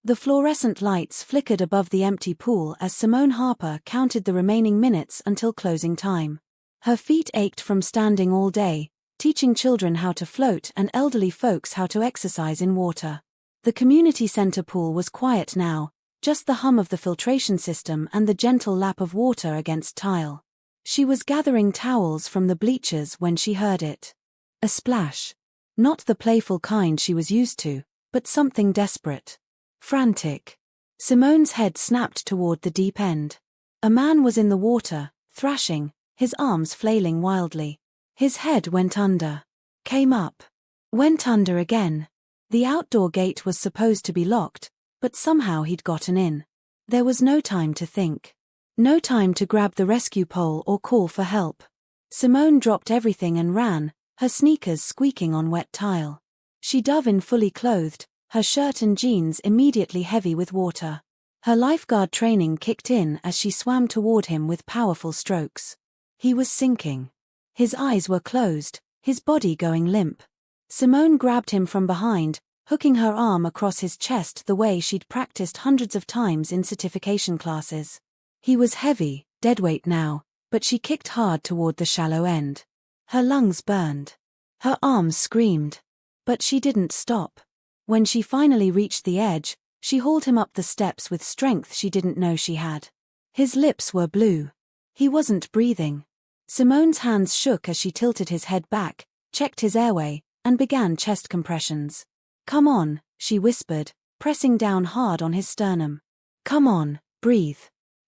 The fluorescent lights flickered above the empty pool as Simone Harper counted the remaining minutes until closing time. Her feet ached from standing all day, teaching children how to float and elderly folks how to exercise in water. The community center pool was quiet now, just the hum of the filtration system and the gentle lap of water against tile. She was gathering towels from the bleachers when she heard it. A splash. Not the playful kind she was used to, but something desperate. Frantic. Simone's head snapped toward the deep end. A man was in the water, thrashing, his arms flailing wildly. His head went under. Came up. Went under again. The outdoor gate was supposed to be locked, but somehow he'd gotten in. There was no time to think. No time to grab the rescue pole or call for help. Simone dropped everything and ran, her sneakers squeaking on wet tile. She dove in fully clothed, her shirt and jeans immediately heavy with water. Her lifeguard training kicked in as she swam toward him with powerful strokes. He was sinking. His eyes were closed, his body going limp. Simone grabbed him from behind, hooking her arm across his chest the way she'd practiced hundreds of times in certification classes. He was heavy, deadweight now, but she kicked hard toward the shallow end. Her lungs burned. Her arms screamed. But she didn't stop. When she finally reached the edge, she hauled him up the steps with strength she didn't know she had. His lips were blue. He wasn't breathing. Simone's hands shook as she tilted his head back, checked his airway, and began chest compressions. "Come on," she whispered, pressing down hard on his sternum. "Come on, breathe.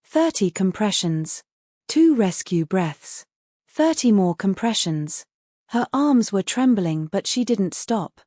30 compressions. 2 rescue breaths. 30 more compressions." Her arms were trembling but she didn't stop.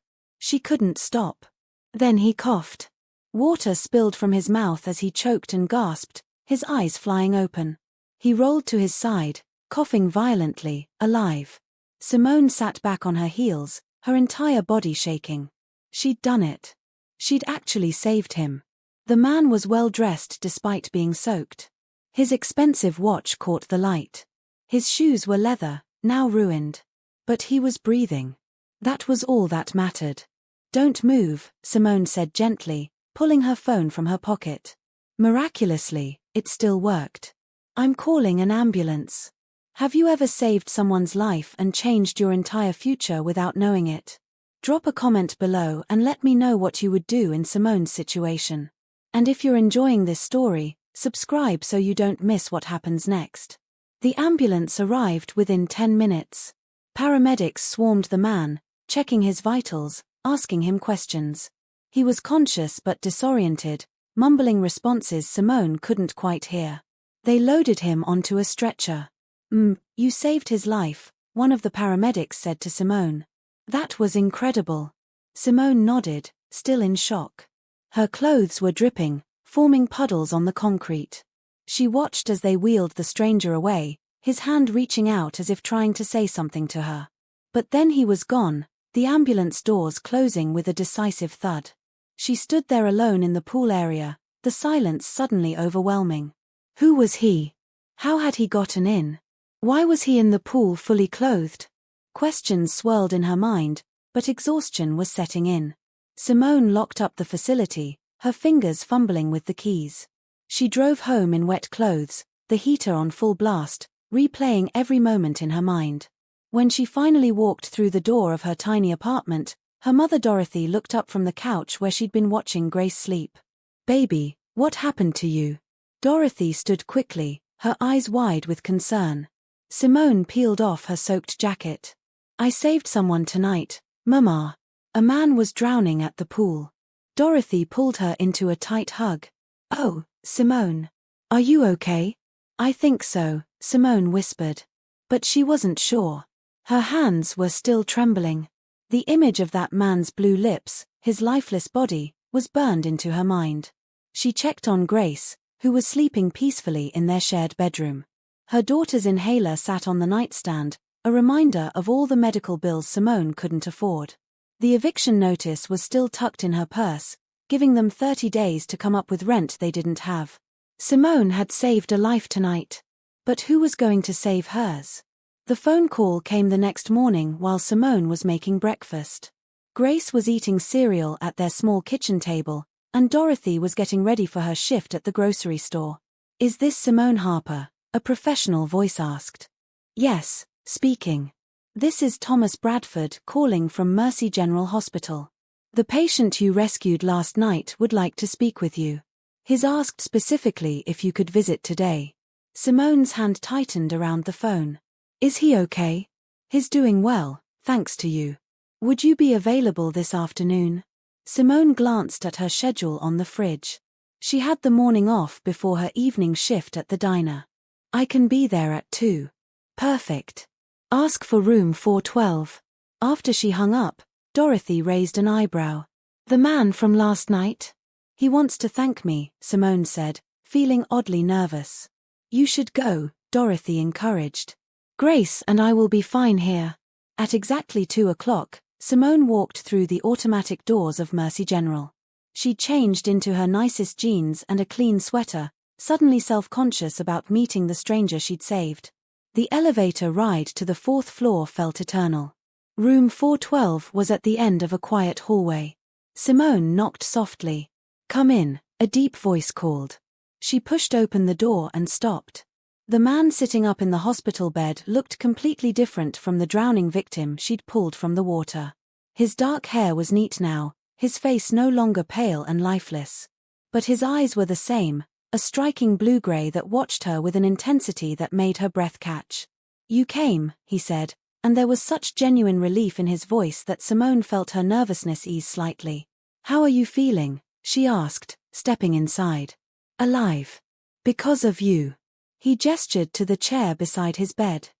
She couldn't stop. Then he coughed. Water spilled from his mouth as he choked and gasped, his eyes flying open. He rolled to his side, coughing violently, alive. Simone sat back on her heels, her entire body shaking. She'd done it. She'd actually saved him. The man was well dressed despite being soaked. His expensive watch caught the light. His shoes were leather, now ruined. But he was breathing. That was all that mattered. "Don't move," Simone said gently, pulling her phone from her pocket. Miraculously, it still worked. "I'm calling an ambulance." Have you ever saved someone's life and changed your entire future without knowing it? Drop a comment below and let me know what you would do in Simone's situation. And if you're enjoying this story, subscribe so you don't miss what happens next. The ambulance arrived within 10 minutes. Paramedics swarmed the man, checking his vitals, asking him questions. He was conscious but disoriented, mumbling responses Simone couldn't quite hear. They loaded him onto a stretcher. You saved his life," one of the paramedics said to Simone. "That was incredible." Simone nodded, still in shock. Her clothes were dripping, forming puddles on the concrete. She watched as they wheeled the stranger away, his hand reaching out as if trying to say something to her. But then he was gone, the ambulance doors closing with a decisive thud. She stood there alone in the pool area, the silence suddenly overwhelming. Who was he? How had he gotten in? Why was he in the pool fully clothed? Questions swirled in her mind, but exhaustion was setting in. Simone locked up the facility, her fingers fumbling with the keys. She drove home in wet clothes, the heater on full blast, replaying every moment in her mind. When she finally walked through the door of her tiny apartment, her mother Dorothy looked up from the couch where she'd been watching Grace sleep. "Baby, what happened to you?" Dorothy stood quickly, her eyes wide with concern. Simone peeled off her soaked jacket. "I saved someone tonight, Mama. A man was drowning at the pool." Dorothy pulled her into a tight hug. "Oh, Simone. Are you okay?" "I think so," Simone whispered. But she wasn't sure. Her hands were still trembling. The image of that man's blue lips, his lifeless body, was burned into her mind. She checked on Grace, who was sleeping peacefully in their shared bedroom. Her daughter's inhaler sat on the nightstand, a reminder of all the medical bills Simone couldn't afford. The eviction notice was still tucked in her purse, giving them 30 days to come up with rent they didn't have. Simone had saved a life tonight. But who was going to save hers? The phone call came the next morning while Simone was making breakfast. Grace was eating cereal at their small kitchen table, and Dorothy was getting ready for her shift at the grocery store. "Is this Simone Harper?" a professional voice asked. "Yes, speaking. This is Thomas Bradford calling from Mercy General Hospital. The patient you rescued last night would like to speak with you. He's asked specifically if you could visit today." Simone's hand tightened around the phone. "Is he okay?" "He's doing well, thanks to you. Would you be available this afternoon?" Simone glanced at her schedule on the fridge. She had the morning off before her evening shift at the diner. "I can be there at 2. "Perfect. Ask for room 412. After she hung up, Dorothy raised an eyebrow. "The man from last night?" "He wants to thank me," Simone said, feeling oddly nervous. "You should go," Dorothy encouraged. "Grace and I will be fine here." At exactly 2 o'clock, Simone walked through the automatic doors of Mercy General. She changed into her nicest jeans and a clean sweater, suddenly self-conscious about meeting the stranger she'd saved. The elevator ride to the 4th floor felt eternal. Room 412 was at the end of a quiet hallway. Simone knocked softly. "Come in," a deep voice called. She pushed open the door and stopped. The man sitting up in the hospital bed looked completely different from the drowning victim she'd pulled from the water. His dark hair was neat now, his face no longer pale and lifeless. But his eyes were the same, a striking blue-gray that watched her with an intensity that made her breath catch. "You came," he said, and there was such genuine relief in his voice that Simone felt her nervousness ease slightly. "How are you feeling?" she asked, stepping inside. "Alive. Because of you." He gestured to the chair beside his bed.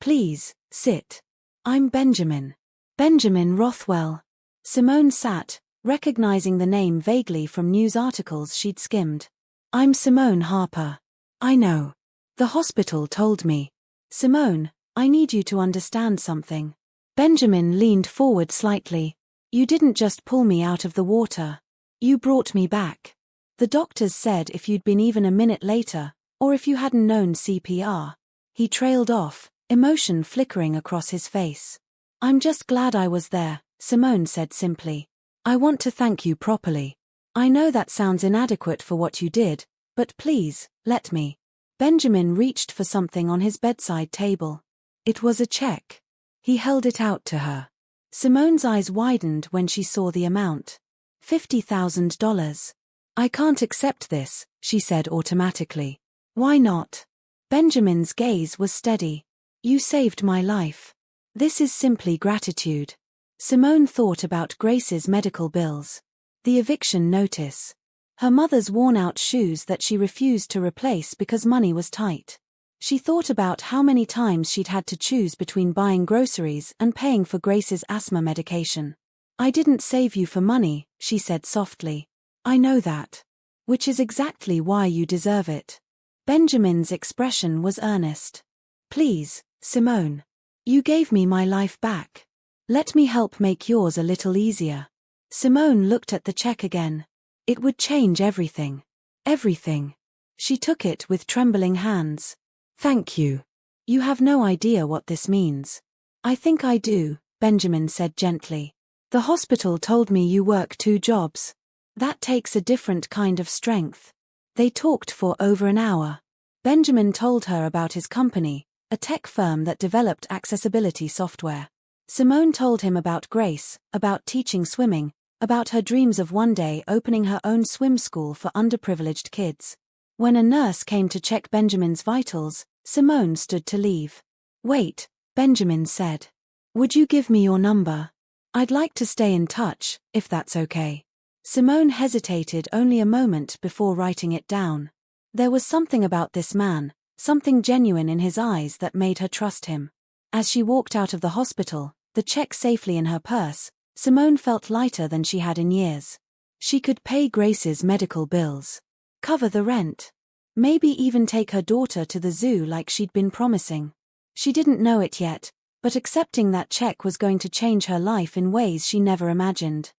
"Please, sit. I'm Benjamin. Benjamin Rothwell." Simone sat, recognizing the name vaguely from news articles she'd skimmed. "I'm Simone Harper." "I know. The hospital told me." "Simone, I need you to understand something." Benjamin leaned forward slightly. "You didn't just pull me out of the water. You brought me back. The doctors said if you'd been even a minute later, or if you hadn't known CPR." He trailed off, emotion flickering across his face. "I'm just glad I was there," Simone said simply. "I want to thank you properly. I know that sounds inadequate for what you did, but please, let me." Benjamin reached for something on his bedside table. It was a check. He held it out to her. Simone's eyes widened when she saw the amount. $50,000. "I can't accept this," she said automatically. "Why not?" Benjamin's gaze was steady. "You saved my life. This is simply gratitude." Simone thought about Grace's medical bills. The eviction notice. Her mother's worn-out shoes that she refused to replace because money was tight. She thought about how many times she'd had to choose between buying groceries and paying for Grace's asthma medication. "I didn't save you for money," she said softly. "I know that. Which is exactly why you deserve it." Benjamin's expression was earnest. "Please, Simone. You gave me my life back. Let me help make yours a little easier." Simone looked at the check again. It would change everything. Everything. She took it with trembling hands. "Thank you. You have no idea what this means." "I think I do," Benjamin said gently. "The hospital told me you work 2 jobs. That takes a different kind of strength." They talked for over an hour. Benjamin told her about his company, a tech firm that developed accessibility software. Simone told him about Grace, about teaching swimming, about her dreams of one day opening her own swim school for underprivileged kids. When a nurse came to check Benjamin's vitals, Simone stood to leave. "Wait," Benjamin said. "Would you give me your number? I'd like to stay in touch, if that's okay." Simone hesitated only a moment before writing it down. There was something about this man, something genuine in his eyes that made her trust him. As she walked out of the hospital, the check safely in her purse, Simone felt lighter than she had in years. She could pay Grace's medical bills, cover the rent, maybe even take her daughter to the zoo like she'd been promising. She didn't know it yet, but accepting that check was going to change her life in ways she never imagined.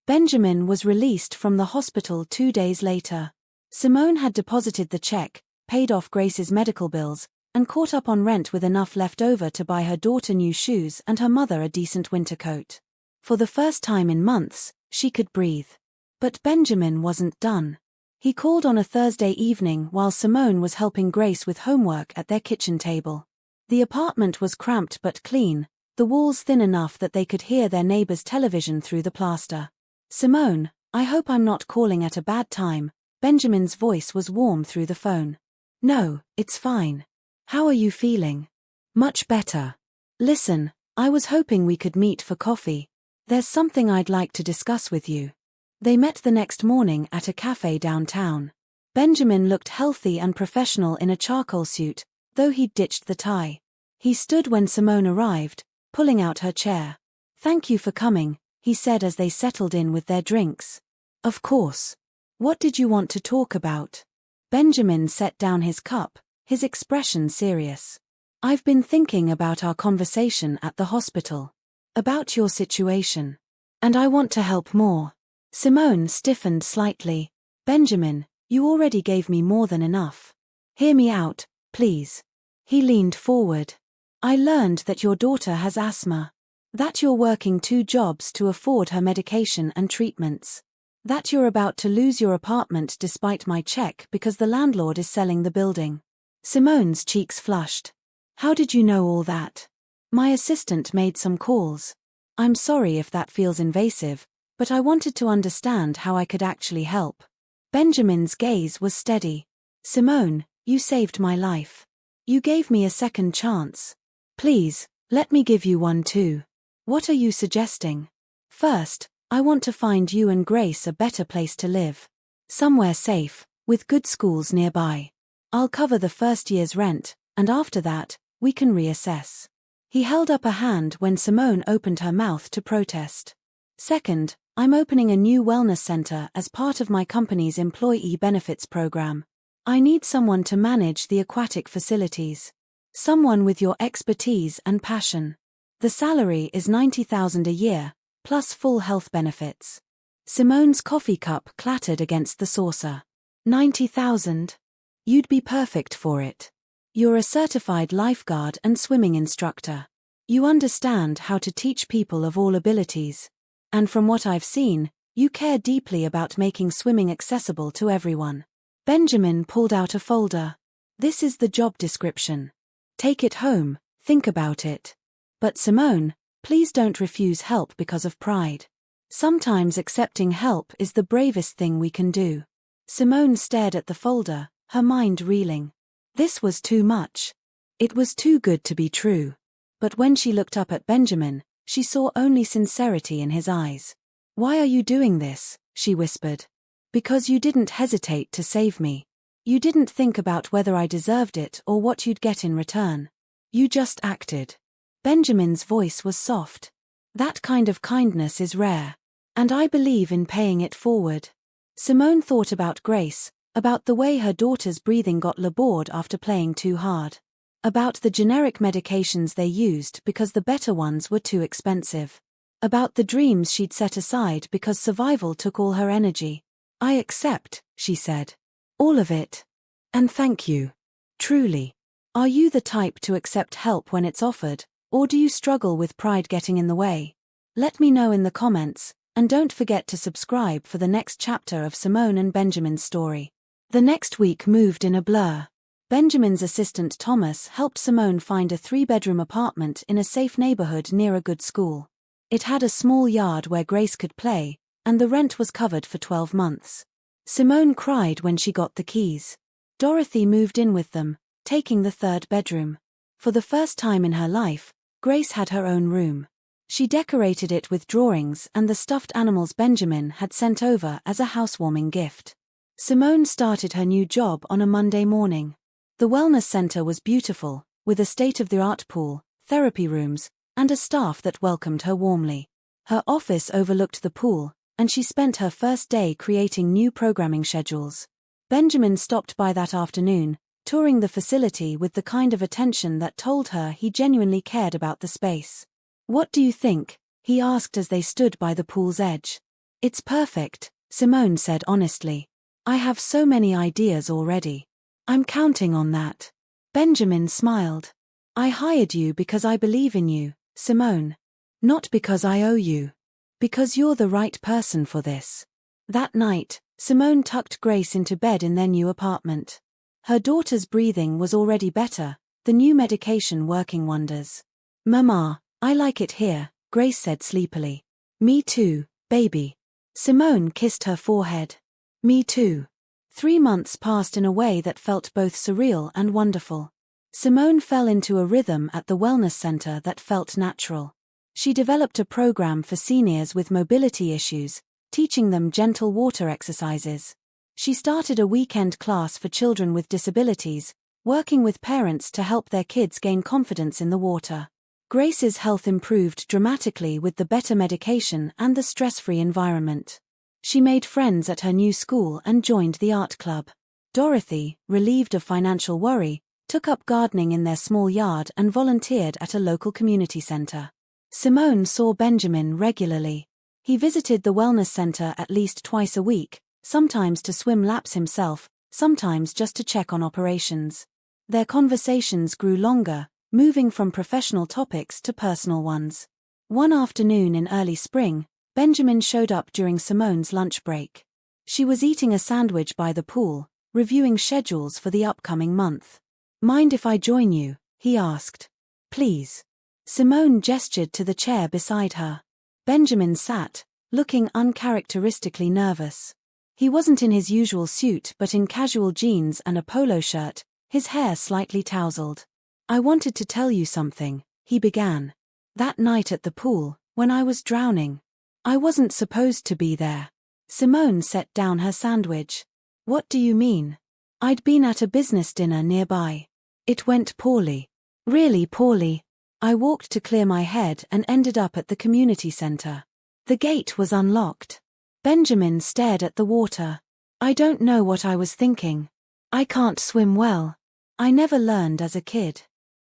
Benjamin was released from the hospital 2 days later. Simone had deposited the check, paid off Grace's medical bills, and caught up on rent with enough left over to buy her daughter new shoes and her mother a decent winter coat. For the first time in months, she could breathe. But Benjamin wasn't done. He called on a Thursday evening while Simone was helping Grace with homework at their kitchen table. The apartment was cramped but clean, the walls thin enough that they could hear their neighbor's television through the plaster. "Simone, I hope I'm not calling at a bad time." Benjamin's voice was warm through the phone. "No, it's fine. How are you feeling?" "Much better. Listen, I was hoping we could meet for coffee. There's something I'd like to discuss with you." They met the next morning at a cafe downtown. Benjamin looked healthy and professional in a charcoal suit, though he'd ditched the tie. He stood when Simone arrived, pulling out her chair. "Thank you for coming," he said as they settled in with their drinks. "Of course. What did you want to talk about?" Benjamin set down his cup, his expression serious. "I've been thinking about our conversation at the hospital. About your situation. And I want to help more." Simone stiffened slightly. "Benjamin, you already gave me more than enough. Hear me out, please." He leaned forward. "I learned that your daughter has asthma. That you're working 2 jobs to afford her medication and treatments. That you're about to lose your apartment despite my check because the landlord is selling the building." Simone's cheeks flushed. "How did you know all that?" "My assistant made some calls. I'm sorry if that feels invasive, but I wanted to understand how I could actually help." Benjamin's gaze was steady. "Simone, you saved my life. You gave me a second chance. Please, let me give you one too." "What are you suggesting?" "First, I want to find you and Grace a better place to live. Somewhere safe, with good schools nearby. I'll cover the first year's rent, and after that, we can reassess." He held up a hand when Simone opened her mouth to protest. "Second, I'm opening a new wellness center as part of my company's employee benefits program. I need someone to manage the aquatic facilities. Someone with your expertise and passion. The salary is $90,000 a year, plus full health benefits." Simone's coffee cup clattered against the saucer. $90,000? You'd be perfect for it. You're a certified lifeguard and swimming instructor. You understand how to teach people of all abilities. And from what I've seen, you care deeply about making swimming accessible to everyone. Benjamin pulled out a folder. "This is the job description. Take it home, think about it. But Simone, please don't refuse help because of pride. Sometimes accepting help is the bravest thing we can do." Simone stared at the folder, her mind reeling. This was too much. It was too good to be true. But when she looked up at Benjamin, she saw only sincerity in his eyes. "Why are you doing this?" she whispered. "Because you didn't hesitate to save me. You didn't think about whether I deserved it or what you'd get in return. You just acted." Benjamin's voice was soft. "That kind of kindness is rare. And I believe in paying it forward." Simone thought about Grace, about the way her daughter's breathing got labored after playing too hard. About the generic medications they used because the better ones were too expensive. About the dreams she'd set aside because survival took all her energy. "I accept," she said. "All of it. And thank you. Truly. Are you the type to accept help when it's offered, or do you struggle with pride getting in the way? Let me know in the comments, and don't forget to subscribe for the next chapter of Simone and Benjamin's story. The next week moved in a blur. Benjamin's assistant Thomas helped Simone find a 3-bedroom apartment in a safe neighborhood near a good school. It had a small yard where Grace could play, and the rent was covered for 12 months. Simone cried when she got the keys. Dorothy moved in with them, taking the 3rd bedroom. For the first time in her life, Grace had her own room. She decorated it with drawings and the stuffed animals Benjamin had sent over as a housewarming gift. Simone started her new job on a Monday morning. The wellness center was beautiful, with a state-of-the-art pool, therapy rooms, and a staff that welcomed her warmly. Her office overlooked the pool, and she spent her first day creating new programming schedules. Benjamin stopped by that afternoon, touring the facility with the kind of attention that told her he genuinely cared about the space. "What do you think?" he asked as they stood by the pool's edge. "It's perfect," Simone said honestly. "I have so many ideas already. I'm counting on that." Benjamin smiled. "I hired you because I believe in you, Simone. Not because I owe you. Because you're the right person for this." That night, Simone tucked Grace into bed in their new apartment. Her daughter's breathing was already better, the new medication working wonders. "Mama, I like it here," Grace said sleepily. "Me too, baby." Simone kissed her forehead. "Me too." 3 months passed in a way that felt both surreal and wonderful. Simone fell into a rhythm at the wellness center that felt natural. She developed a program for seniors with mobility issues, teaching them gentle water exercises. She started a weekend class for children with disabilities, working with parents to help their kids gain confidence in the water. Grace's health improved dramatically with the better medication and the stress-free environment. She made friends at her new school and joined the art club. Dorothy, relieved of financial worry, took up gardening in their small yard and volunteered at a local community center. Simone saw Benjamin regularly. He visited the wellness center at least twice a week, sometimes to swim laps himself, sometimes just to check on operations. Their conversations grew longer, moving from professional topics to personal ones. One afternoon in early spring, Benjamin showed up during Simone's lunch break. She was eating a sandwich by the pool, reviewing schedules for the upcoming month. "Mind if I join you?" he asked. "Please." Simone gestured to the chair beside her. Benjamin sat, looking uncharacteristically nervous. He wasn't in his usual suit but in casual jeans and a polo shirt, his hair slightly tousled. "I wanted to tell you something," he began. "That night at the pool, when I was drowning. I wasn't supposed to be there." Simone set down her sandwich. "What do you mean?" "I'd been at a business dinner nearby. It went poorly. Really poorly. I walked to clear my head and ended up at the community center. The gate was unlocked." Benjamin stared at the water. "I don't know what I was thinking. I can't swim well. I never learned as a kid.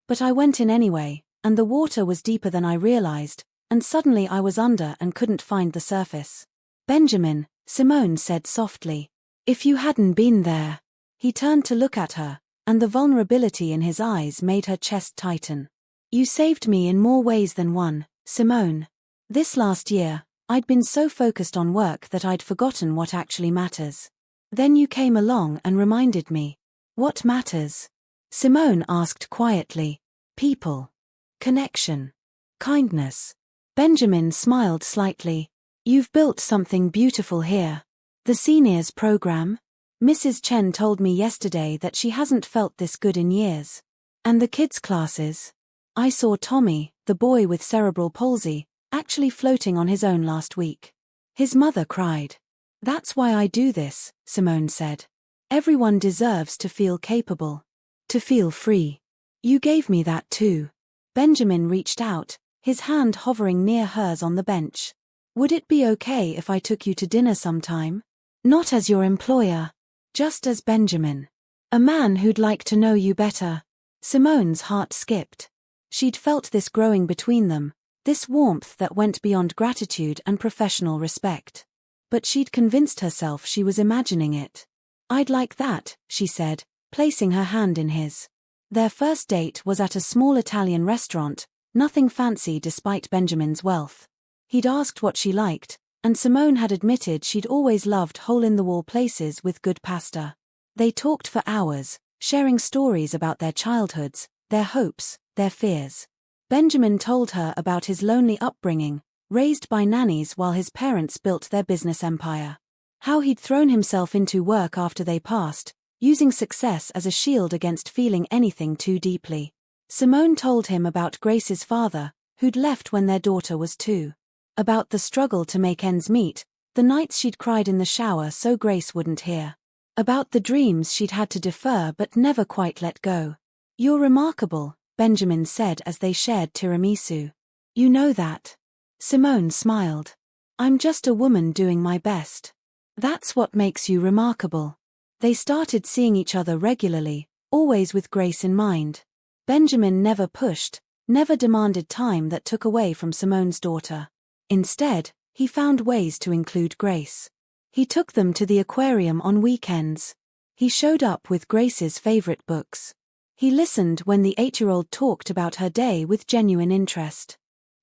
But I went in anyway, and the water was deeper than I realized, and suddenly I was under and couldn't find the surface." "Benjamin," Simone said softly, "if you hadn't been there." He turned to look at her, and the vulnerability in his eyes made her chest tighten. "You saved me in more ways than one, Simone. This last year, I'd been so focused on work that I'd forgotten what actually matters. Then you came along and reminded me. What matters?" Simone asked quietly. "People. Connection. Kindness." Benjamin smiled slightly. "You've built something beautiful here. The seniors program? Mrs. Chen told me yesterday that she hasn't felt this good in years. And the kids' classes? I saw Tommy, the boy with cerebral palsy, actually floating on his own last week. His mother cried. That's why I do this, Simone said. Everyone deserves to feel capable. To feel free. You gave me that too. Benjamin reached out, his hand hovering near hers on the bench. Would it be okay if I took you to dinner sometime? Not as your employer. Just as Benjamin. A man who'd like to know you better. Simone's heart skipped. She'd felt this growing between them, this warmth that went beyond gratitude and professional respect. But she'd convinced herself she was imagining it. I'd like that, she said, placing her hand in his. Their first date was at a small Italian restaurant, nothing fancy despite Benjamin's wealth. He'd asked what she liked, and Simone had admitted she'd always loved hole-in-the-wall places with good pasta. They talked for hours, sharing stories about their childhoods, their hopes, their fears. Benjamin told her about his lonely upbringing, raised by nannies while his parents built their business empire. How he'd thrown himself into work after they passed, using success as a shield against feeling anything too deeply. Simone told him about Grace's father, who'd left when their daughter was 2. About the struggle to make ends meet, the nights she'd cried in the shower so Grace wouldn't hear. About the dreams she'd had to defer but never quite let go. You're remarkable, Benjamin said as they shared tiramisu. You know that. Simone smiled. I'm just a woman doing my best. That's what makes you remarkable. They started seeing each other regularly, always with Grace in mind. Benjamin never pushed, never demanded time that took away from Simone's daughter. Instead, he found ways to include Grace. He took them to the aquarium on weekends. He showed up with Grace's favorite books. He listened when the 8-year-old talked about her day with genuine interest.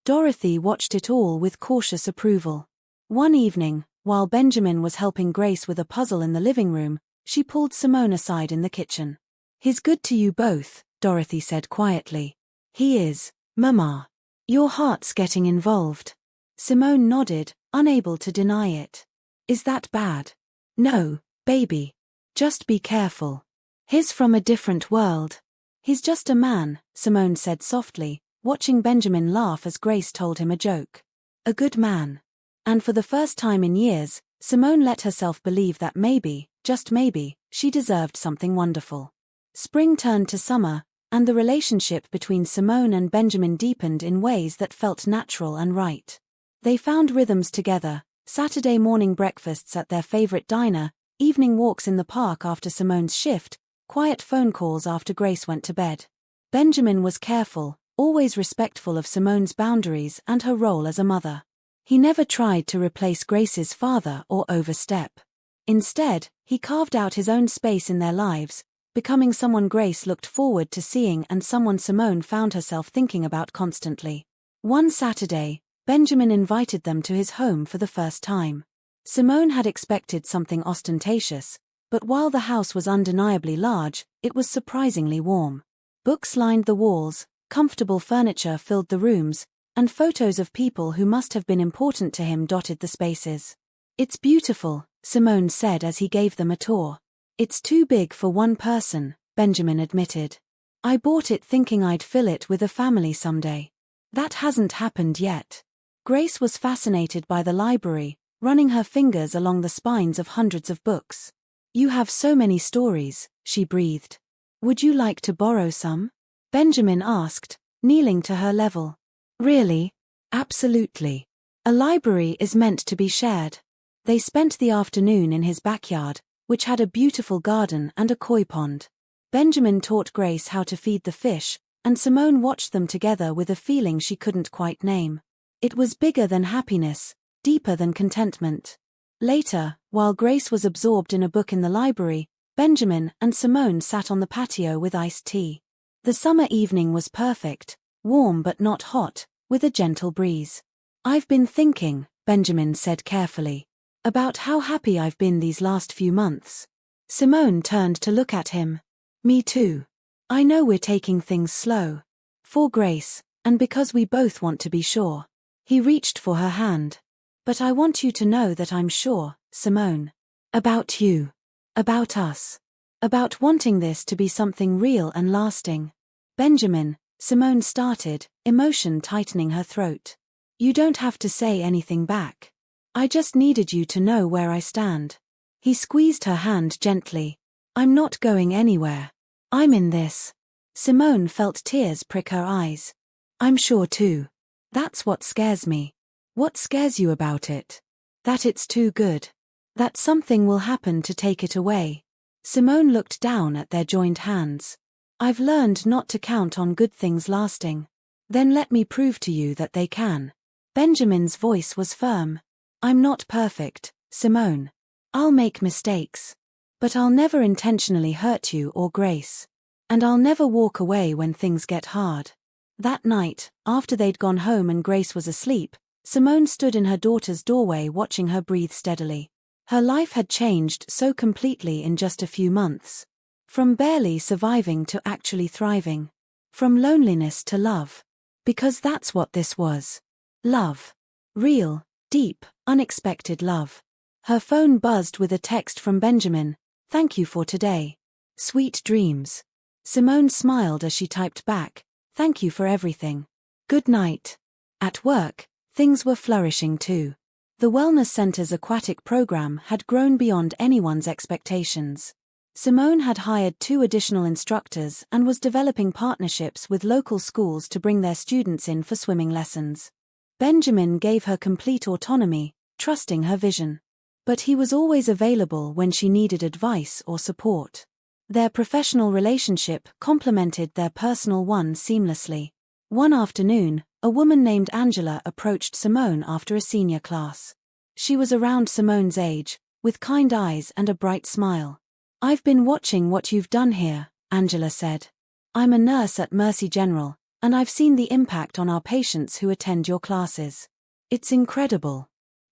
Dorothy watched it all with cautious approval. One evening, While Benjamin was helping Grace with a puzzle in the living room, she pulled Simone aside in the kitchen. "He's good to you both," Dorothy said quietly. "He is, Mama. Your heart's getting involved." Simone nodded, unable to deny it. "Is that bad?" "No, baby. Just be careful. He's from a different world." "He's just a man," Simone said softly, watching Benjamin laugh as Grace told him a joke. "A good man." And for the first time in years, Simone let herself believe that maybe, just maybe, she deserved something wonderful. Spring turned to summer, and the relationship between Simone and Benjamin deepened in ways that felt natural and right. They found rhythms together: Saturday morning breakfasts at their favorite diner, evening walks in the park after Simone's shift, quiet phone calls after Grace went to bed. Benjamin was careful, always respectful of Simone's boundaries and her role as a mother. He never tried to replace Grace's father or overstep. Instead, he carved out his own space in their lives, becoming someone Grace looked forward to seeing and someone Simone found herself thinking about constantly. One Saturday, Benjamin invited them to his home for the first time. Simone had expected something ostentatious, but while the house was undeniably large, it was surprisingly warm. Books lined the walls, comfortable furniture filled the rooms, and photos of people who must have been important to him dotted the spaces. "It's beautiful," Simone said as he gave them a tour. "It's too big for one person," Benjamin admitted. "I bought it thinking I'd fill it with a family someday. That hasn't happened yet." Grace was fascinated by the library, running her fingers along the spines of hundreds of books. "You have so many stories," she breathed. "Would you like to borrow some?" Benjamin asked, kneeling to her level. "Really? Absolutely. A library is meant to be shared." They spent the afternoon in his backyard, which had a beautiful garden and a koi pond. Benjamin taught Grace how to feed the fish, and Simone watched them together with a feeling she couldn't quite name. It was bigger than happiness, deeper than contentment. Later, while Grace was absorbed in a book in the library, Benjamin and Simone sat on the patio with iced tea. The summer evening was perfect, warm but not hot, with a gentle breeze. "I've been thinking," Benjamin said carefully, "about how happy I've been these last few months." Simone turned to look at him. "Me too. I know we're taking things slow. For Grace, and because we both want to be sure." He reached for her hand. "But I want you to know that I'm sure, Simone. About you. About us. About wanting this to be something real and lasting." "Benjamin," Simone started, emotion tightening her throat. "You don't have to say anything back. I just needed you to know where I stand." He squeezed her hand gently. "I'm not going anywhere. I'm in this." Simone felt tears prick her eyes. "I'm sure too. That's what scares me." "What scares you about it?" "That it's too good. That something will happen to take it away." Simone looked down at their joined hands. "I've learned not to count on good things lasting." "Then let me prove to you that they can." Benjamin's voice was firm. "I'm not perfect, Simone. I'll make mistakes. But I'll never intentionally hurt you or Grace. And I'll never walk away when things get hard." That night, after they'd gone home and Grace was asleep, Simone stood in her daughter's doorway watching her breathe steadily. Her life had changed so completely in just a few months. From barely surviving to actually thriving. From loneliness to love. Because that's what this was. Love. Real, deep, unexpected love. Her phone buzzed with a text from Benjamin. "Thank you for today. Sweet dreams." Simone smiled as she typed back, "Thank you for everything. Good night." At work, things were flourishing too. The Wellness Center's aquatic program had grown beyond anyone's expectations. Simone had hired 2 additional instructors and was developing partnerships with local schools to bring their students in for swimming lessons. Benjamin gave her complete autonomy, trusting her vision. But he was always available when she needed advice or support. Their professional relationship complemented their personal one seamlessly. One afternoon, a woman named Angela approached Simone after a senior class. She was around Simone's age, with kind eyes and a bright smile. "I've been watching what you've done here," Angela said. "I'm a nurse at Mercy General, and I've seen the impact on our patients who attend your classes. It's incredible.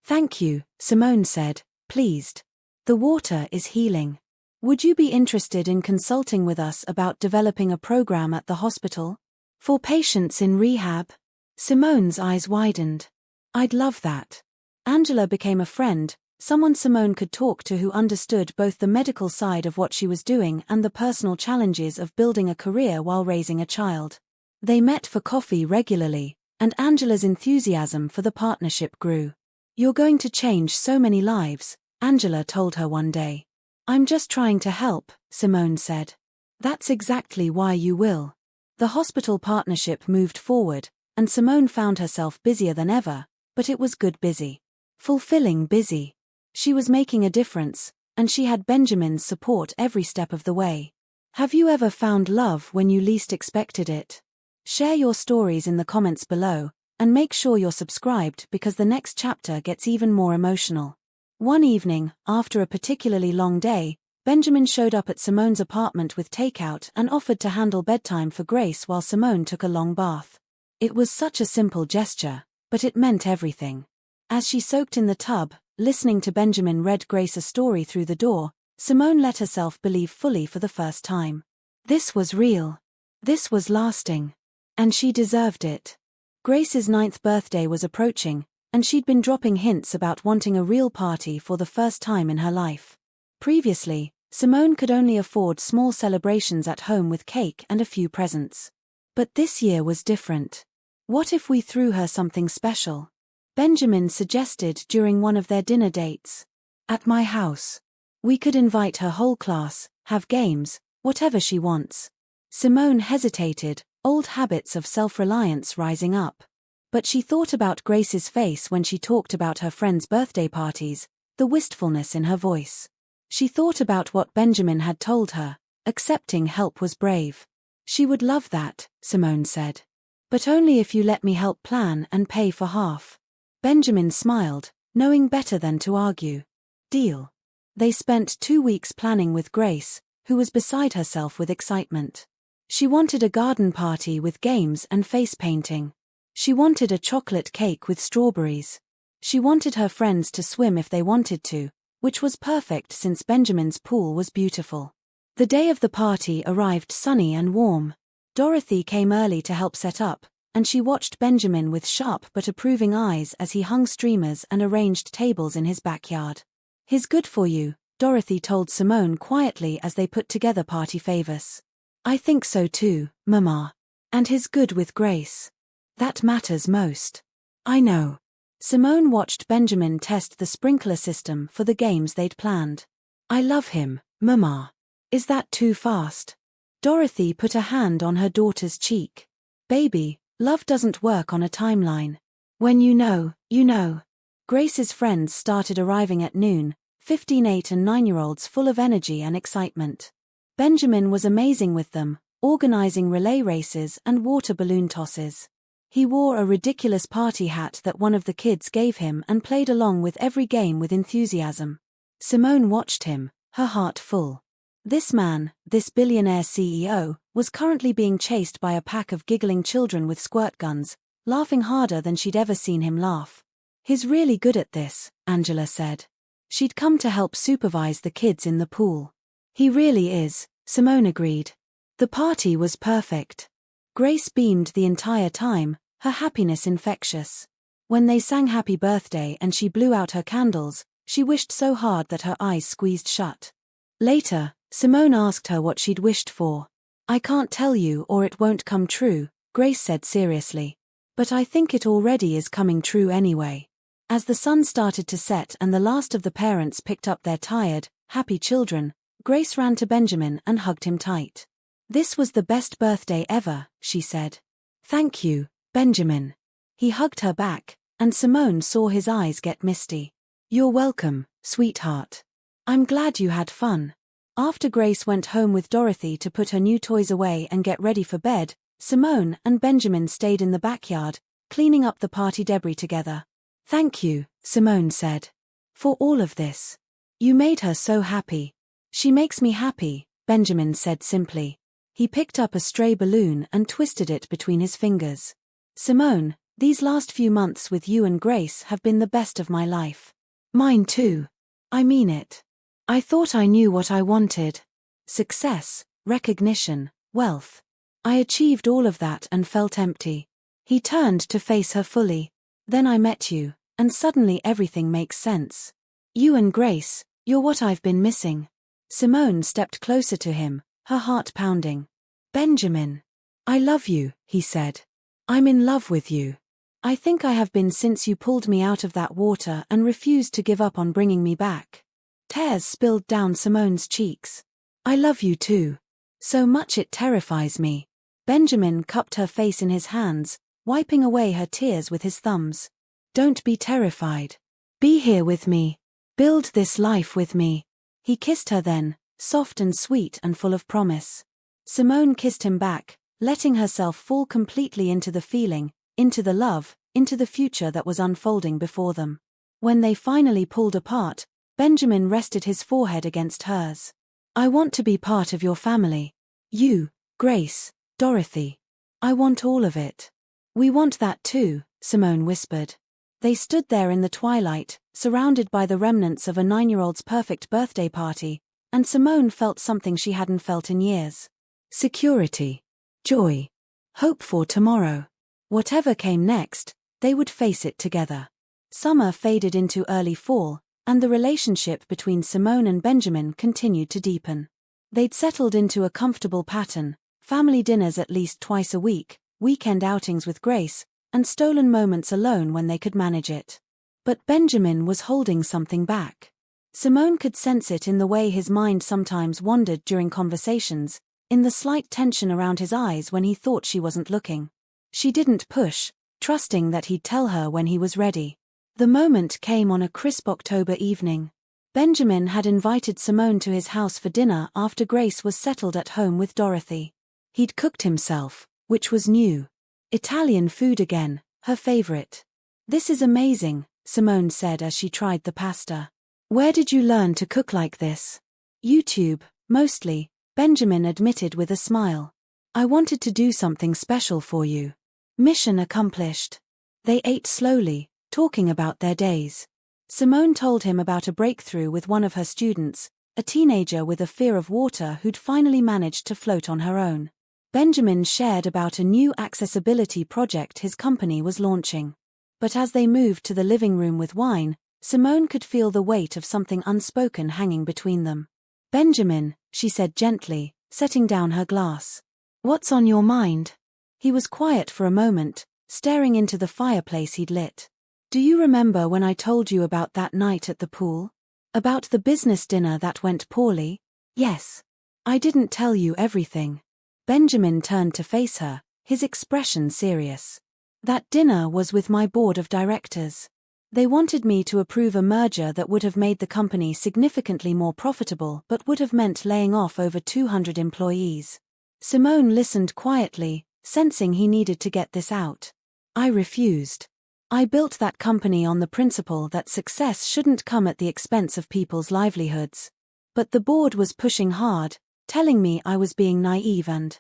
Thank you, Simone said, pleased. The water is healing. Would you be interested in consulting with us about developing a program at the hospital? For patients in rehab? Simone's eyes widened. I'd love that. Angela became a friend, someone Simone could talk to who understood both the medical side of what she was doing and the personal challenges of building a career while raising a child. They met for coffee regularly, and Angela's enthusiasm for the partnership grew. You're going to change so many lives, Angela told her one day. I'm just trying to help, Simone said. That's exactly why you will. The hospital partnership moved forward, and Simone found herself busier than ever, but it was good busy. Fulfilling busy. She was making a difference, and she had Benjamin's support every step of the way. Have you ever found love when you least expected it? Share your stories in the comments below, and make sure you're subscribed because the next chapter gets even more emotional. One evening, after a particularly long day, Benjamin showed up at Simone's apartment with takeout and offered to handle bedtime for Grace while Simone took a long bath. It was such a simple gesture, but it meant everything. As she soaked in the tub, listening to Benjamin read Grace a story through the door, Simone let herself believe fully for the first time. This was real. This was lasting. And she deserved it. Grace's 9th birthday was approaching, and she'd been dropping hints about wanting a real party for the first time in her life. Previously, Simone could only afford small celebrations at home with cake and a few presents. But this year was different. What if we threw her something special? Benjamin suggested during one of their dinner dates. At my house. We could invite her whole class, have games, whatever she wants. Simone hesitated, old habits of self-reliance rising up. But she thought about Grace's face when she talked about her friends' birthday parties, the wistfulness in her voice. She thought about what Benjamin had told her, accepting help was brave. She would love that, Simone said. But only if you let me help plan and pay for half. Benjamin smiled, knowing better than to argue. Deal. They spent 2 weeks planning with Grace, who was beside herself with excitement. She wanted a garden party with games and face painting. She wanted a chocolate cake with strawberries. She wanted her friends to swim if they wanted to, which was perfect since Benjamin's pool was beautiful. The day of the party arrived sunny and warm. Dorothy came early to help set up, and she watched Benjamin with sharp but approving eyes as he hung streamers and arranged tables in his backyard. He's good for you, Dorothy told Simone quietly as they put together party favors. I think so too, Mama. And he's good with Grace. That matters most. I know. Simone watched Benjamin test the sprinkler system for the games they'd planned. I love him, Mama. Is that too fast? Dorothy put a hand on her daughter's cheek. Baby, love doesn't work on a timeline. When you know, you know. Grace's friends started arriving at noon, 15 8 and 9-year-olds full of energy and excitement. Benjamin was amazing with them, organizing relay races and water balloon tosses. He wore a ridiculous party hat that one of the kids gave him and played along with every game with enthusiasm. Simone watched him, her heart full. This man, this billionaire CEO, was currently being chased by a pack of giggling children with squirt guns, laughing harder than she'd ever seen him laugh. He's really good at this, Angela said. She'd come to help supervise the kids in the pool. He really is, Simone agreed. The party was perfect. Grace beamed the entire time, her happiness infectious. When they sang Happy Birthday and she blew out her candles, she wished so hard that her eyes squeezed shut. Later, Simone asked her what she'd wished for. I can't tell you or it won't come true, Grace said seriously. But I think it already is coming true anyway. As the sun started to set and the last of the parents picked up their tired, happy children, Grace ran to Benjamin and hugged him tight. This was the best birthday ever, she said. Thank you, Benjamin. He hugged her back, and Simone saw his eyes get misty. You're welcome, sweetheart. I'm glad you had fun. After Grace went home with Dorothy to put her new toys away and get ready for bed, Simone and Benjamin stayed in the backyard, cleaning up the party debris together. Thank you, Simone said. For all of this. You made her so happy. She makes me happy, Benjamin said simply. He picked up a stray balloon and twisted it between his fingers. Simone, These last few months with you and Grace have been the best of my life. Mine too. I mean it. I thought I knew what I wanted. Success, recognition, wealth. I achieved all of that and felt empty. He turned to face her fully. Then I met you, and suddenly everything makes sense. You and Grace, you're what I've been missing. Simone stepped closer to him, her heart pounding. Benjamin. I love you, he said. I'm in love with you. I think I have been since you pulled me out of that water and refused to give up on bringing me back. Tears spilled down Simone's cheeks. I love you too. So much it terrifies me. Benjamin cupped her face in his hands, wiping away her tears with his thumbs. Don't be terrified. Be here with me. Build this life with me. He kissed her then, soft and sweet and full of promise. Simone kissed him back, letting herself fall completely into the feeling, into the love, into the future that was unfolding before them. When they finally pulled apart, Benjamin rested his forehead against hers. I want to be part of your family. You, Grace, Dorothy. I want all of it. We want that too, Simone whispered. They stood there in the twilight, surrounded by the remnants of a 9-year-old's perfect birthday party, and Simone felt something she hadn't felt in years. Security. Joy. Hope for tomorrow. Whatever came next, they would face it together. Summer faded into early fall, and the relationship between Simone and Benjamin continued to deepen. They'd settled into a comfortable pattern, family dinners at least twice a week, weekend outings with Grace, and stolen moments alone when they could manage it. But Benjamin was holding something back. Simone could sense it in the way his mind sometimes wandered during conversations, in the slight tension around his eyes when he thought she wasn't looking. She didn't push, trusting that he'd tell her when he was ready. The moment came on a crisp October evening. Benjamin had invited Simone to his house for dinner after Grace was settled at home with Dorothy. He'd cooked himself, which was new. Italian food again, her favorite. This is amazing, Simone said as she tried the pasta. Where did you learn to cook like this? YouTube, mostly, Benjamin admitted with a smile. I wanted to do something special for you. Mission accomplished. They ate slowly, talking about their days. Simone told him about a breakthrough with one of her students, a teenager with a fear of water who'd finally managed to float on her own. Benjamin shared about a new accessibility project his company was launching. But as they moved to the living room with wine, Simone could feel the weight of something unspoken hanging between them. Benjamin, she said gently, setting down her glass. What's on your mind? He was quiet for a moment, staring into the fireplace he'd lit. Do you remember when I told you about that night at the pool? About the business dinner that went poorly? Yes. I didn't tell you everything. Benjamin turned to face her, his expression serious. That dinner was with my board of directors. They wanted me to approve a merger that would have made the company significantly more profitable but would have meant laying off over 200 employees. Simone listened quietly, sensing he needed to get this out. I refused. I built that company on the principle that success shouldn't come at the expense of people's livelihoods. But the board was pushing hard, telling me I was being naive and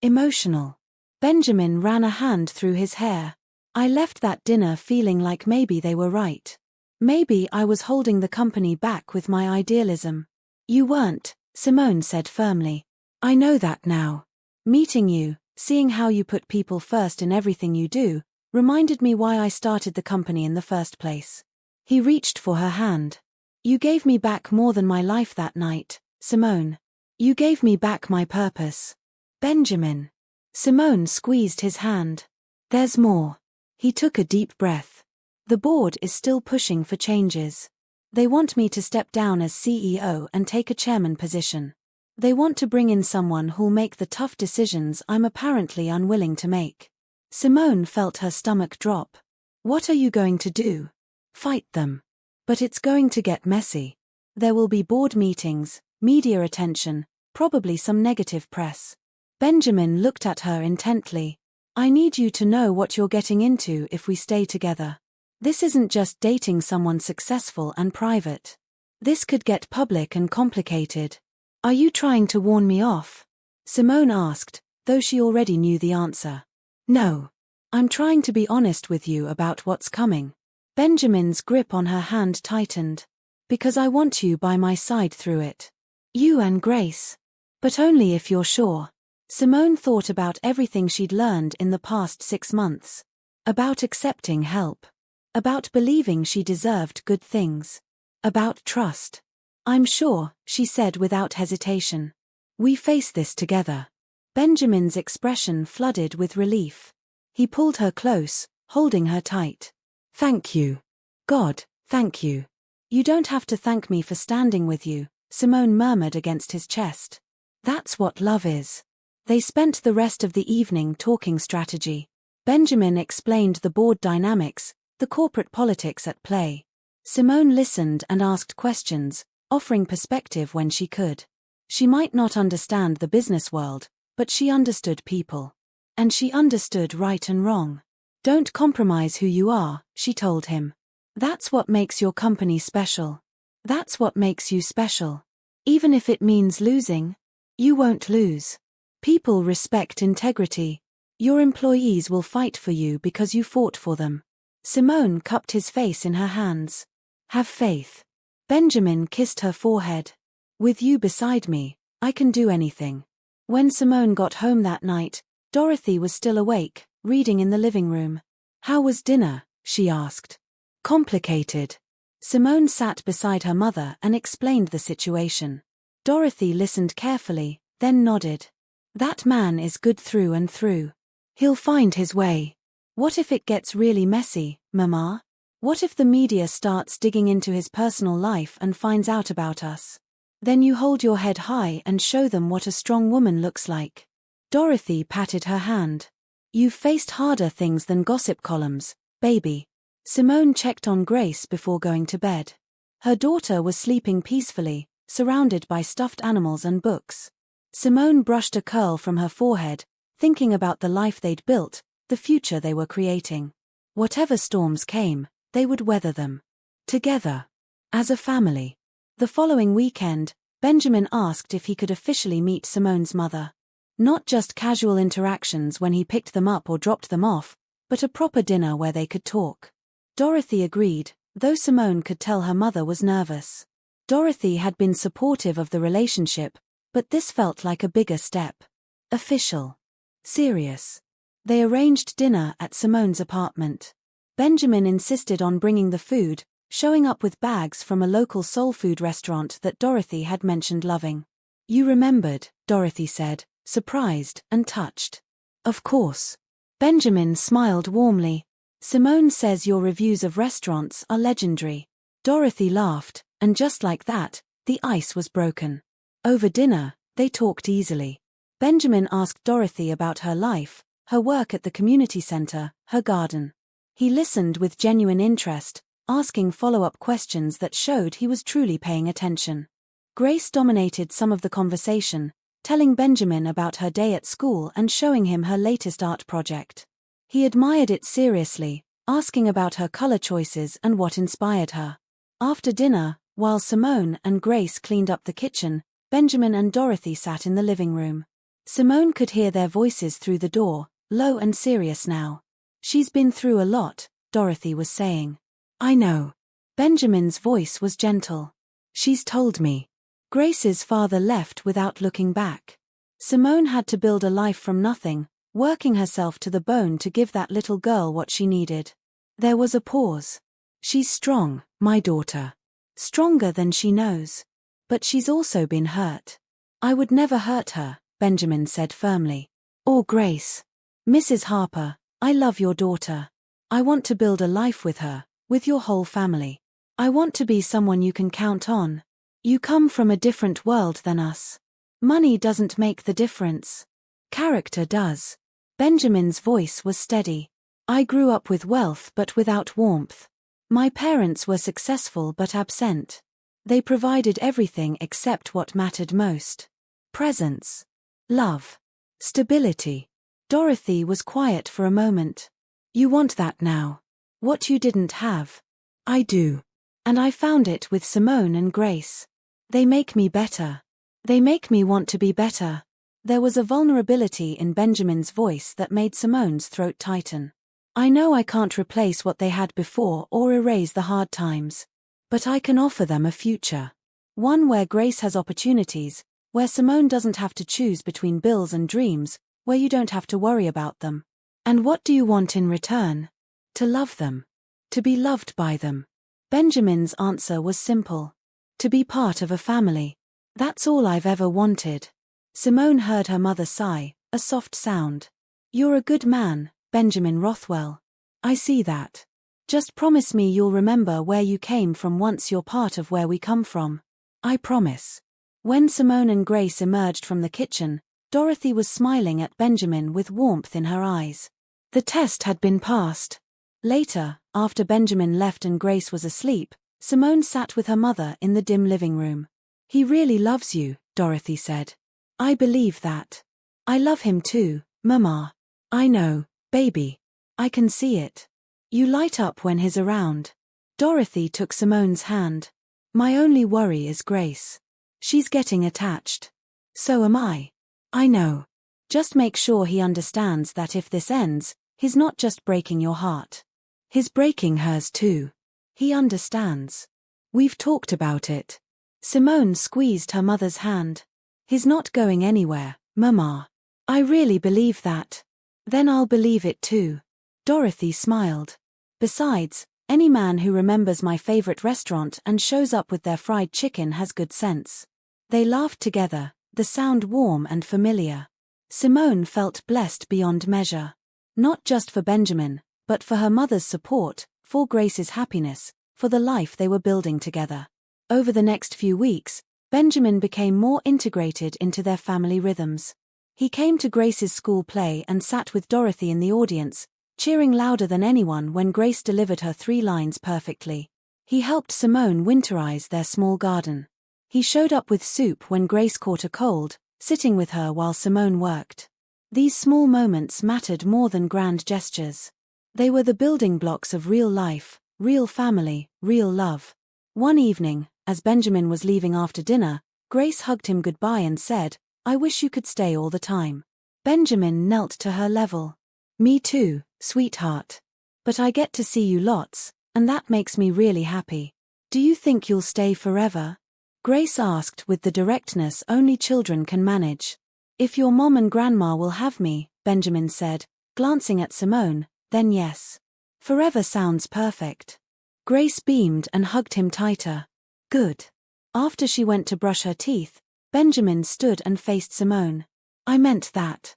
emotional. Benjamin ran a hand through his hair. I left that dinner feeling like maybe they were right. Maybe I was holding the company back with my idealism. You weren't, Simone said firmly. I know that now. Meeting you, seeing how you put people first in everything you do, reminded me why I started the company in the first place. He reached for her hand. You gave me back more than my life that night, Simone. You gave me back my purpose. Benjamin. Simone squeezed his hand. There's more. He took a deep breath. The board is still pushing for changes. They want me to step down as CEO and take a chairman position. They want to bring in someone who'll make the tough decisions I'm apparently unwilling to make. Simone felt her stomach drop. What are you going to do? Fight them. But it's going to get messy. There will be board meetings, media attention, probably some negative press. Benjamin looked at her intently. I need you to know what you're getting into if we stay together. This isn't just dating someone successful and private. This could get public and complicated. Are you trying to warn me off? Simone asked, though she already knew the answer. No. I'm trying to be honest with you about what's coming. Benjamin's grip on her hand tightened. Because I want you by my side through it. You and Grace. But only if you're sure. Simone thought about everything she'd learned in the past 6 months. About accepting help. About believing she deserved good things. About trust. I'm sure, she said without hesitation. We face this together. Benjamin's expression flooded with relief. He pulled her close, holding her tight. Thank you. God, thank you. You don't have to thank me for standing with you, Simone murmured against his chest. That's what love is. They spent the rest of the evening talking strategy. Benjamin explained the board dynamics, the corporate politics at play. Simone listened and asked questions, offering perspective when she could. She might not understand the business world, but she understood people. And she understood right and wrong. Don't compromise who you are, she told him. That's what makes your company special. That's what makes you special. Even if it means losing, you won't lose. People respect integrity. Your employees will fight for you because you fought for them. Simone cupped his face in her hands. Have faith. Benjamin kissed her forehead. With you beside me, I can do anything. When Simone got home that night, Dorothy was still awake, reading in the living room. How was dinner? She asked. Complicated. Simone sat beside her mother and explained the situation. Dorothy listened carefully, then nodded. That man is good through and through. He'll find his way. What if it gets really messy, Mama? What if the media starts digging into his personal life and finds out about us? Then you hold your head high and show them what a strong woman looks like. Dorothy patted her hand. You've faced harder things than gossip columns, baby. Simone checked on Grace before going to bed. Her daughter was sleeping peacefully, surrounded by stuffed animals and books. Simone brushed a curl from her forehead, thinking about the life they'd built, the future they were creating. Whatever storms came, they would weather them. Together. As a family. The following weekend, Benjamin asked if he could officially meet Simone's mother. Not just casual interactions when he picked them up or dropped them off, but a proper dinner where they could talk. Dorothy agreed, though Simone could tell her mother was nervous. Dorothy had been supportive of the relationship, but this felt like a bigger step. Official. Serious. They arranged dinner at Simone's apartment. Benjamin insisted on bringing the food, showing up with bags from a local soul food restaurant that Dorothy had mentioned loving. You remembered, Dorothy said, surprised and touched. Of course. Benjamin smiled warmly. Simone says your reviews of restaurants are legendary. Dorothy laughed, and just like that, the ice was broken. Over dinner, they talked easily. Benjamin asked Dorothy about her life, her work at the community center, her garden. He listened with genuine interest, asking follow-up questions that showed he was truly paying attention. Grace dominated some of the conversation, telling Benjamin about her day at school and showing him her latest art project. He admired it seriously, asking about her color choices and what inspired her. After dinner, while Simone and Grace cleaned up the kitchen, Benjamin and Dorothy sat in the living room. Simone could hear their voices through the door, low and serious now. She's been through a lot, Dorothy was saying. I know. Benjamin's voice was gentle. She's told me. Grace's father left without looking back. Simone had to build a life from nothing, working herself to the bone to give that little girl what she needed. There was a pause. She's strong, my daughter. Stronger than she knows. But she's also been hurt. I would never hurt her, Benjamin said firmly. Or Grace. Mrs. Harper, I love your daughter. I want to build a life with her, with your whole family. I want to be someone you can count on. You come from a different world than us. Money doesn't make the difference. Character does. Benjamin's voice was steady. I grew up with wealth but without warmth. My parents were successful but absent. They provided everything except what mattered most. Presence. Love. Stability. Dorothy was quiet for a moment. You want that now. What you didn't have. I do. And I found it with Simone and Grace. They make me better. They make me want to be better. There was a vulnerability in Benjamin's voice that made Simone's throat tighten. I know I can't replace what they had before or erase the hard times. But I can offer them a future. One where Grace has opportunities, where Simone doesn't have to choose between bills and dreams, where you don't have to worry about them. And what do you want in return? To love them. To be loved by them. Benjamin's answer was simple. To be part of a family. That's all I've ever wanted. Simone heard her mother sigh, a soft sound. You're a good man, Benjamin Rothwell. I see that. Just promise me you'll remember where you came from once you're part of where we come from. I promise. When Simone and Grace emerged from the kitchen, Dorothy was smiling at Benjamin with warmth in her eyes. The test had been passed. Later, after Benjamin left and Grace was asleep, Simone sat with her mother in the dim living room. He really loves you, Dorothy said. I believe that. I love him too, Mama. I know, baby. I can see it. You light up when he's around. Dorothy took Simone's hand. My only worry is Grace. She's getting attached. So am I. I know. Just make sure he understands that if this ends, he's not just breaking your heart. He's breaking hers too. He understands. We've talked about it. Simone squeezed her mother's hand. He's not going anywhere, Mama. I really believe that. Then I'll believe it too. Dorothy smiled. Besides, any man who remembers my favorite restaurant and shows up with their fried chicken has good sense. They laughed together, the sound warm and familiar. Simone felt blessed beyond measure. Not just for Benjamin, but for her mother's support, for Grace's happiness, for the life they were building together. Over the next few weeks, Benjamin became more integrated into their family rhythms. He came to Grace's school play and sat with Dorothy in the audience, cheering louder than anyone when Grace delivered her 3 lines perfectly. He helped Simone winterize their small garden. He showed up with soup when Grace caught a cold, sitting with her while Simone worked. These small moments mattered more than grand gestures. They were the building blocks of real life, real family, real love. One evening, as Benjamin was leaving after dinner, Grace hugged him goodbye and said, I wish you could stay all the time. Benjamin knelt to her level. Me too, sweetheart. But I get to see you lots, and that makes me really happy. Do you think you'll stay forever? Grace asked with the directness only children can manage. If your mom and grandma will have me, Benjamin said, glancing at Simone, then yes. Forever sounds perfect. Grace beamed and hugged him tighter. Good. After she went to brush her teeth, Benjamin stood and faced Simone. I meant that.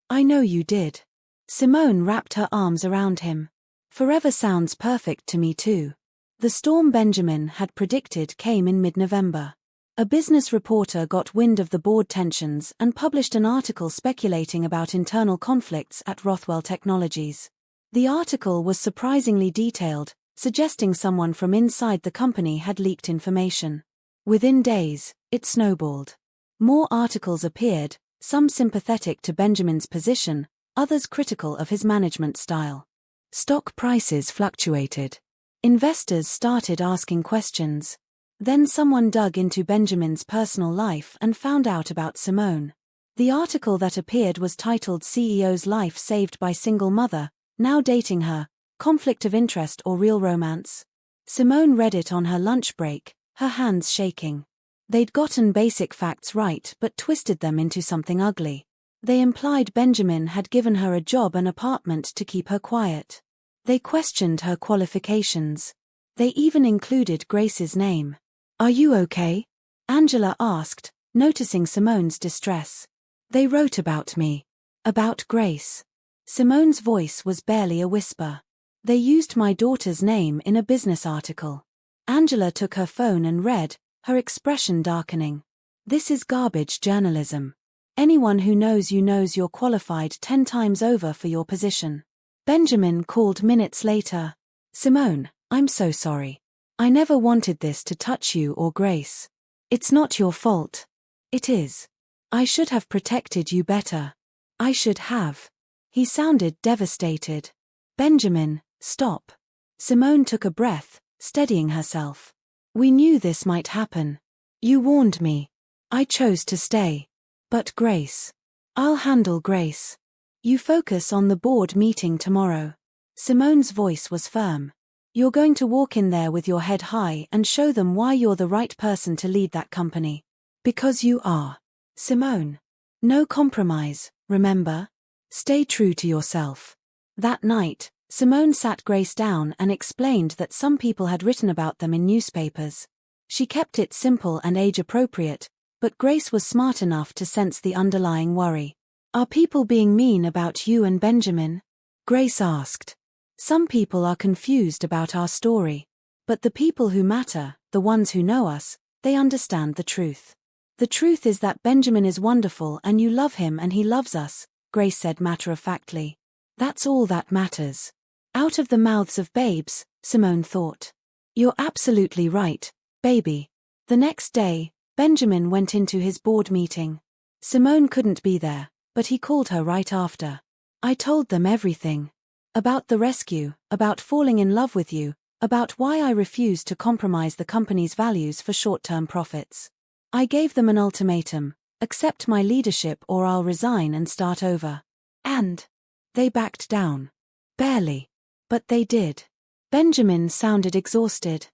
I know you did. Simone wrapped her arms around him. Forever sounds perfect to me too. The storm Benjamin had predicted came in mid-November. A business reporter got wind of the board tensions and published an article speculating about internal conflicts at Rothwell Technologies. The article was surprisingly detailed, suggesting someone from inside the company had leaked information. Within days, it snowballed. More articles appeared, some sympathetic to Benjamin's position, others critical of his management style. Stock prices fluctuated. Investors started asking questions. Then someone dug into Benjamin's personal life and found out about Simone. The article that appeared was titled CEO's Life Saved by Single Mother, Now Dating Her, Conflict of Interest or Real Romance. Simone read it on her lunch break, her hands shaking. They'd gotten basic facts right but twisted them into something ugly. They implied Benjamin had given her a job and apartment to keep her quiet. They questioned her qualifications. They even included Grace's name. Are you okay? Angela asked, noticing Simone's distress. They wrote about me. About Grace. Simone's voice was barely a whisper. They used my daughter's name in a business article. Angela took her phone and read, her expression darkening. This is garbage journalism. Anyone who knows you knows you're qualified 10 times over for your position. Benjamin called minutes later. Simone, I'm so sorry. I never wanted this to touch you or Grace. It's not your fault. It is. I should have protected you better. I should have. He sounded devastated. Benjamin, stop. Simone took a breath, steadying herself. We knew this might happen. You warned me. I chose to stay. But Grace. I'll handle Grace. You focus on the board meeting tomorrow. Simone's voice was firm. You're going to walk in there with your head high and show them why you're the right person to lead that company. Because you are. Simone. No compromise, remember? Stay true to yourself. That night, Simone sat Grace down and explained that some people had written about them in newspapers. She kept it simple and age-appropriate, but Grace was smart enough to sense the underlying worry. Are people being mean about you and Benjamin? Grace asked. Some people are confused about our story. But the people who matter, the ones who know us, they understand the truth. The truth is that Benjamin is wonderful and you love him and he loves us, Grace said matter-of-factly. That's all that matters. Out of the mouths of babes, Simone thought. You're absolutely right, baby. The next day, Benjamin went into his board meeting. Simone couldn't be there, but he called her right after. I told them everything. About the rescue, about falling in love with you, about why I refused to compromise the company's values for short-term profits. I gave them an ultimatum: accept my leadership or I'll resign and start over. And they backed down. Barely. But they did. Benjamin sounded exhausted.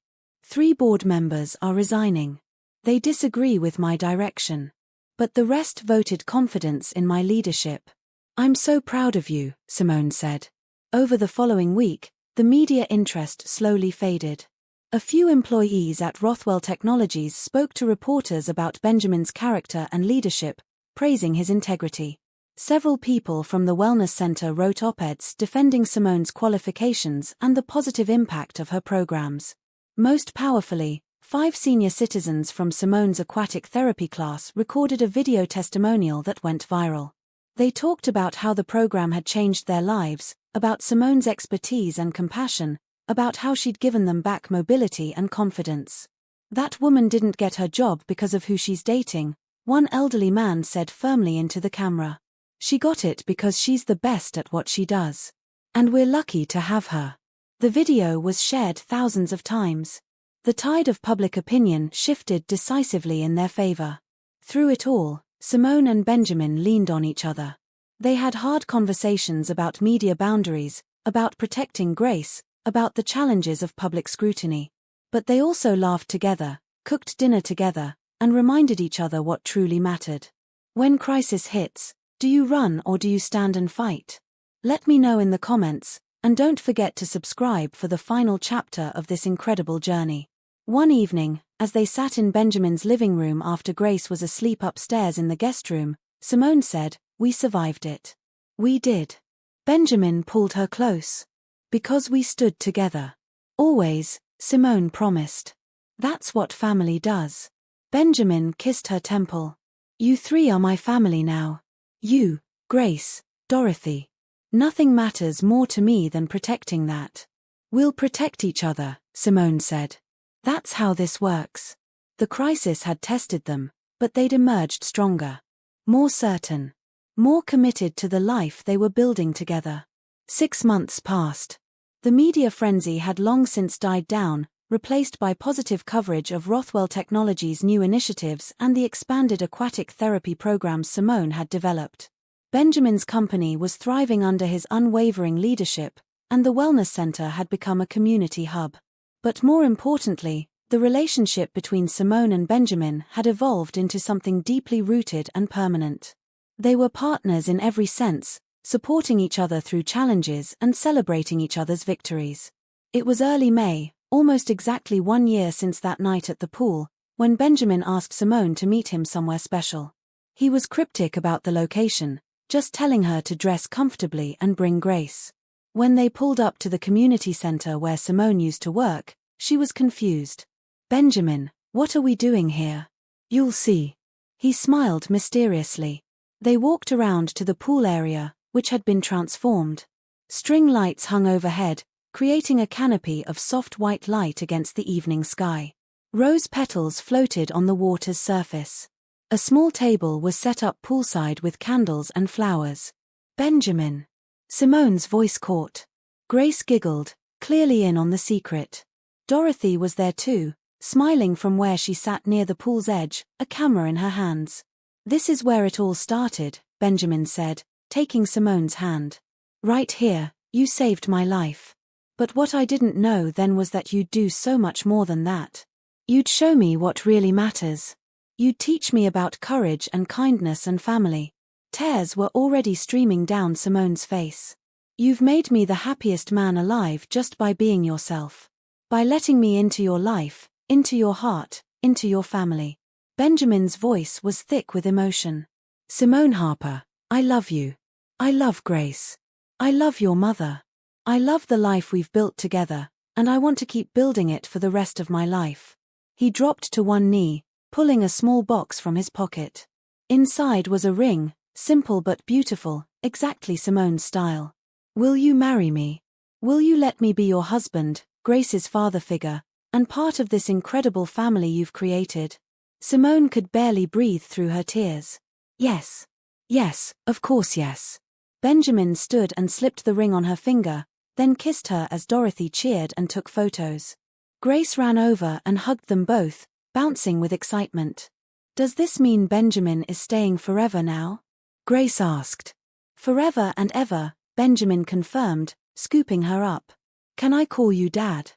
3 board members are resigning. They disagree with my direction. But the rest voted confidence in my leadership. I'm so proud of you, Simone said. Over the following week, the media interest slowly faded. A few employees at Rothwell Technologies spoke to reporters about Benjamin's character and leadership, praising his integrity. Several people from the Wellness Center wrote op-eds defending Simone's qualifications and the positive impact of her programs. Most powerfully, 5 senior citizens from Simone's aquatic therapy class recorded a video testimonial that went viral. They talked about how the program had changed their lives, about Simone's expertise and compassion, about how she'd given them back mobility and confidence. That woman didn't get her job because of who she's dating, one elderly man said firmly into the camera. She got it because she's the best at what she does. And we're lucky to have her. The video was shared thousands of times. The tide of public opinion shifted decisively in their favor. Through it all, Simone and Benjamin leaned on each other. They had hard conversations about media boundaries, about protecting Grace, about the challenges of public scrutiny. But they also laughed together, cooked dinner together, and reminded each other what truly mattered. When crisis hits, do you run or do you stand and fight? Let me know in the comments, and don't forget to subscribe for the final chapter of this incredible journey. One evening, as they sat in Benjamin's living room after Grace was asleep upstairs in the guest room, Simone said, "We survived it. We did." Benjamin pulled her close. "Because we stood together. Always," Simone promised. "That's what family does." Benjamin kissed her temple. "You 3 are my family now. You, Grace, Dorothy. Nothing matters more to me than protecting that." "We'll protect each other," Simone said. "That's how this works." The crisis had tested them, but they'd emerged stronger. More certain. More committed to the life they were building together. 6 months passed. The media frenzy had long since died down, replaced by positive coverage of Rothwell Technologies' new initiatives and the expanded aquatic therapy programs Simone had developed. Benjamin's company was thriving under his unwavering leadership, and the Wellness Center had become a community hub. But more importantly, the relationship between Simone and Benjamin had evolved into something deeply rooted and permanent. They were partners in every sense, supporting each other through challenges and celebrating each other's victories. It was early May, almost exactly 1 year since that night at the pool, when Benjamin asked Simone to meet him somewhere special. He was cryptic about the location, just telling her to dress comfortably and bring Grace. When they pulled up to the community center where Simone used to work, she was confused. "Benjamin, what are we doing here?" "You'll see." He smiled mysteriously. They walked around to the pool area, which had been transformed. String lights hung overhead, creating a canopy of soft white light against the evening sky. Rose petals floated on the water's surface. A small table was set up poolside with candles and flowers. "Benjamin." Simone's voice caught. Grace giggled, clearly in on the secret. Dorothy was there too, smiling from where she sat near the pool's edge, a camera in her hands. "This is where it all started," Benjamin said, taking Simone's hand. "Right here, You saved my life. But what I didn't know then was that you'd do so much more than that. You'd show me what really matters. You'd teach me about courage and kindness and family. Tears were already streaming down Simone's face. You've made me the happiest man alive just by being yourself. By letting me into your life, into your heart, into your family. Benjamin's voice was thick with emotion. Simone Harper, I love you. I love Grace. I love your mother. I love the life we've built together, and I want to keep building it for the rest of my life. He dropped to one knee, pulling a small box from his pocket. Inside was a ring, simple but beautiful, exactly Simone's style. Will you marry me? Will you let me be your husband, Grace's father figure, and part of this incredible family you've created? Simone could barely breathe through her tears. Yes. Yes, of course yes. Benjamin stood and slipped the ring on her finger, then kissed her as Dorothy cheered and took photos. Grace ran over and hugged them both, bouncing with excitement. Does this mean Benjamin is staying forever now? Grace asked. Forever and ever, Benjamin confirmed, scooping her up. Can I call you Dad?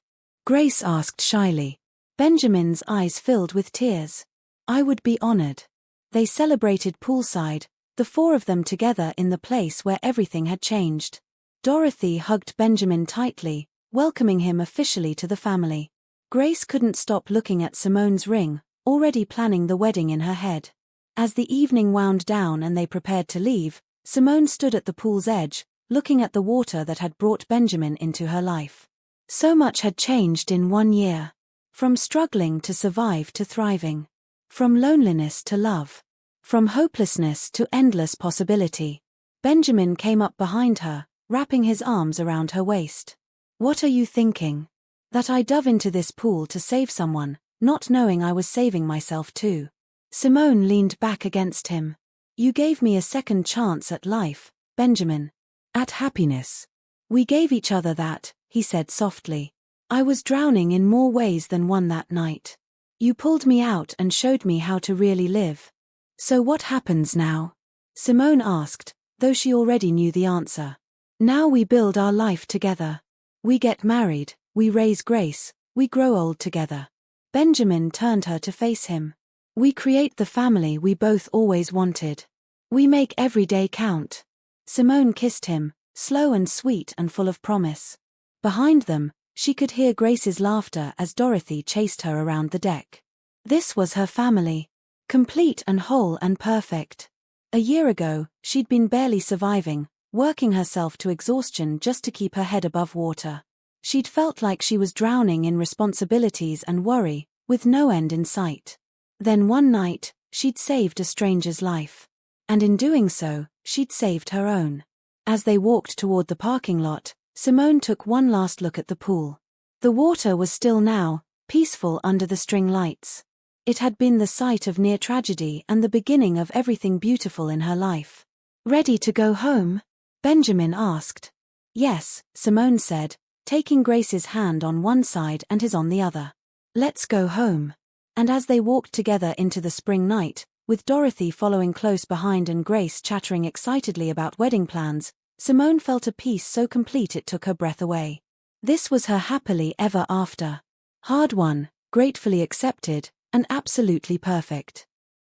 Grace asked shyly. Benjamin's eyes filled with tears. I would be honored. They celebrated poolside, the four of them together in the place where everything had changed. Dorothy hugged Benjamin tightly, welcoming him officially to the family. Grace couldn't stop looking at Simone's ring, already planning the wedding in her head. As the evening wound down and they prepared to leave, Simone stood at the pool's edge, looking at the water that had brought Benjamin into her life. So much had changed in 1 year. From struggling to survive to thriving. From loneliness to love. From hopelessness to endless possibility. Benjamin came up behind her, wrapping his arms around her waist. What are you thinking? That I dove into this pool to save someone, not knowing I was saving myself too. Simone leaned back against him. You gave me a second chance at life, Benjamin. At happiness. We gave each other that, he said softly. I was drowning in more ways than one that night. You pulled me out and showed me how to really live. So what happens now? Simone asked, though she already knew the answer. Now we build our life together. We get married, we raise Grace, we grow old together. Benjamin turned her to face him. We create the family we both always wanted. We make every day count. Simone kissed him, slow and sweet and full of promise. Behind them, she could hear Grace's laughter as Dorothy chased her around the deck. This was her family. Complete and whole and perfect. A year ago, she'd been barely surviving, working herself to exhaustion just to keep her head above water. She'd felt like she was drowning in responsibilities and worry, with no end in sight. Then one night, she'd saved a stranger's life. And in doing so, she'd saved her own. As they walked toward the parking lot, Simone took one last look at the pool. The water was still now, peaceful under the string lights. It had been the site of near tragedy and the beginning of everything beautiful in her life. Ready to go home? Benjamin asked. Yes, Simone said, taking Grace's hand on one side and his on the other. Let's go home. And as they walked together into the spring night, with Dorothy following close behind and Grace chattering excitedly about wedding plans, Simone felt a peace so complete it took her breath away. This was her happily ever after. Hard won, gratefully accepted, and absolutely perfect.